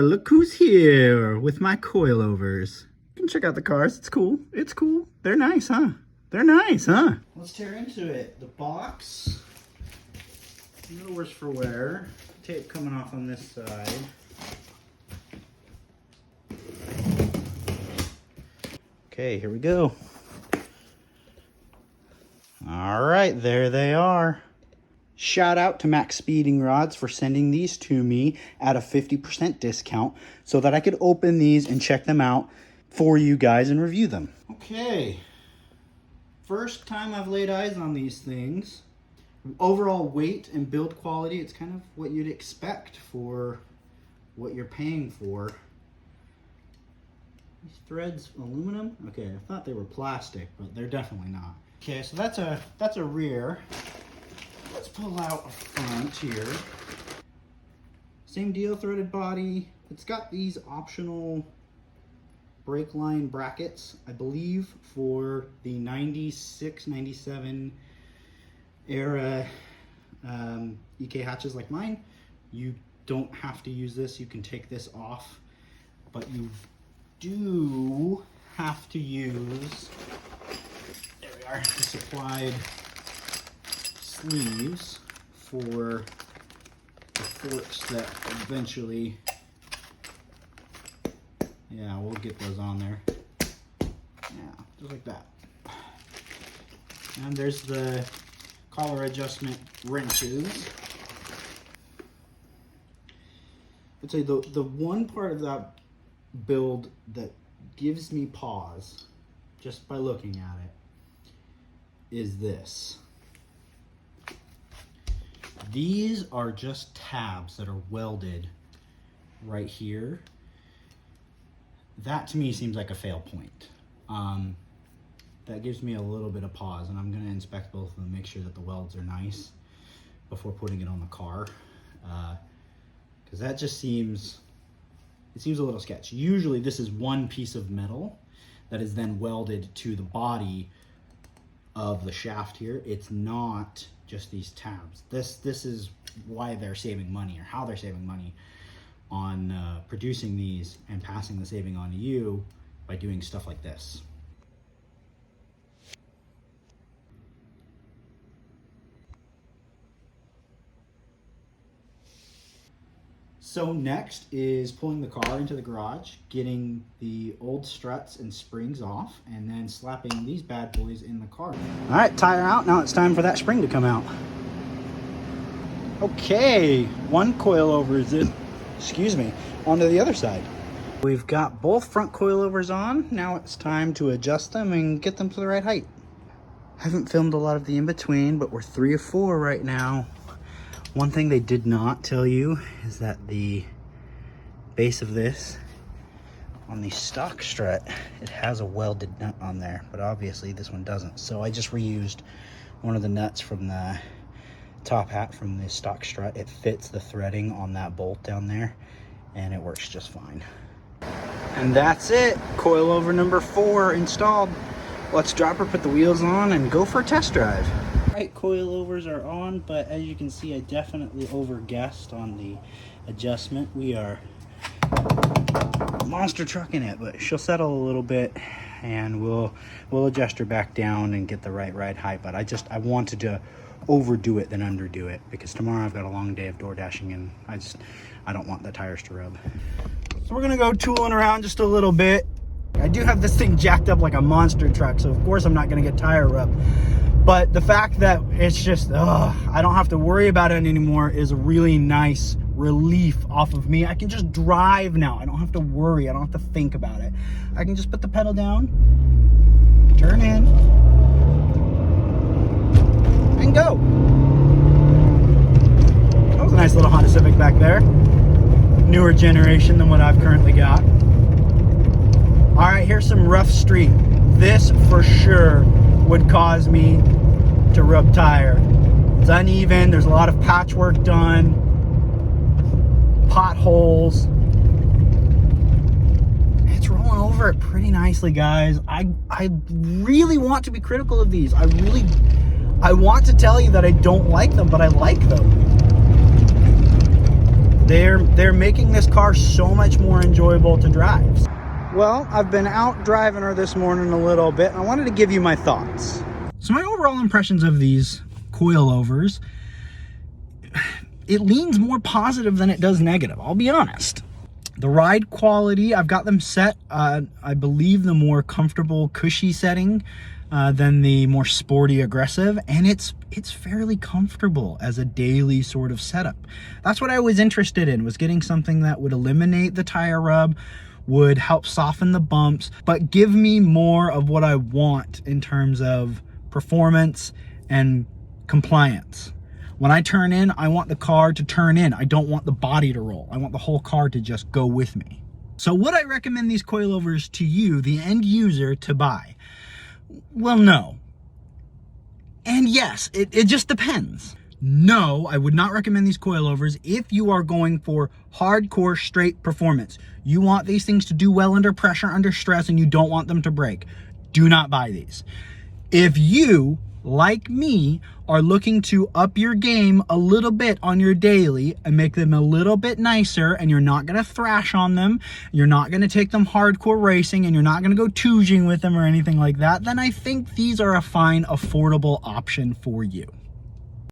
Look who's here with my coilovers. You can check out the cars. It's cool. It's cool. They're nice, huh? They're nice, huh? Let's tear into it. The box. No worse for wear. Tape coming off on this side. Okay, here we go. All right, there they are. Shout out to MaxPeedingRods for sending these to me at a 50% discount so that I could open these and check them out for you guys and review them. Okay, first time I've laid eyes on these things. Overall weight and build quality, it's kind of what you'd expect for what you're paying for. These threads, aluminum? Okay, I thought they were plastic, but they're definitely not. Okay, so that's a rear. Let's pull out a front here. Same deal, threaded body. It's got these optional brake line brackets, I believe, for the 96, 97 era EK hatches like mine. You don't have to use this. You can take this off, but you do have to use, there we are, the supplied sleeves for the forks that eventually, yeah, we'll get those on there. Yeah, just like that. And there's the collar adjustment wrenches. I'd say the one part of that build that gives me pause just by looking at it is this. These are just tabs that are welded right here. That to me seems like a fail point. That gives me a little bit of pause, and I'm going to inspect both of them, make sure that the welds are nice before putting it on the car, because that just seems, it seems a little sketch. Usually this is one piece of metal that is then welded to the body of the shaft here. It's not just these tabs. This is why they're saving money, or how they're saving money on producing these and passing the saving on to you by doing stuff like this. So next is pulling the car into the garage, getting the old struts and springs off, and then slapping these bad boys in the car. All right, tire out. Now it's time for that spring to come out. Okay, one coilover is in, excuse me, onto the other side. We've got both front coilovers on. Now it's time to adjust them and get them to the right height. I haven't filmed a lot of the in-between, but we're 3 of 4 right now. One thing they did not tell you is that the base of this, on the stock strut, it has a welded nut on there, but obviously this one doesn't. So I just reused one of the nuts from the top hat from the stock strut. It fits the threading on that bolt down there, and it works just fine. And that's it. Coilover number 4 installed. Let's drop her, put the wheels on, and go for a test drive. Right, coilovers are on, but as you can see, I definitely over-guessed on the adjustment. We are monster trucking it, but she'll settle a little bit, and we'll adjust her back down and get the right ride height. But I wanted to overdo it than underdo it, because tomorrow I've got a long day of door dashing, and I don't want the tires to rub. So we're gonna go tooling around just a little bit. I do have this thing jacked up like a monster truck, so of course I'm not gonna get tire rub. But the fact that it's just, I don't have to worry about it anymore is a really nice relief off of me. I can just drive now. I don't have to worry. I don't have to think about it. I can just put the pedal down, turn in, and go. That was a nice little Honda Civic back there. Newer generation than what I've currently got. All right, here's some rough street. This for sure would cause me to rub tire. It's uneven, there's a lot of patchwork done, potholes. It's rolling over it pretty nicely, guys. I really want to be critical of these. I want to tell you that I don't like them, but I like them. They're making this car so much more enjoyable to drive. Well, I've been out driving her this morning a little bit, and I wanted to give you my thoughts. So my overall impressions of these coilovers, it leans more positive than it does negative, I'll be honest. The ride quality, I've got them set, I believe, the more comfortable, cushy setting than the more sporty, aggressive, and it's fairly comfortable as a daily sort of setup. That's what I was interested in, was getting something that would eliminate the tire rub, would help soften the bumps, but give me more of what I want in terms of performance and compliance. When I turn in, I want the car to turn in. I don't want the body to roll. I want the whole car to just go with me. So would I recommend these coilovers to you, the end user, to buy? Well, no. And yes, it just depends. No, I would not recommend these coilovers if you are going for hardcore straight performance. You want these things to do well under pressure, under stress, and you don't want them to break. Do not buy these. If you, like me, are looking to up your game a little bit on your daily and make them a little bit nicer, and you're not going to thrash on them, you're not going to take them hardcore racing, and you're not going to go touging with them or anything like that, then I think these are a fine, affordable option for you.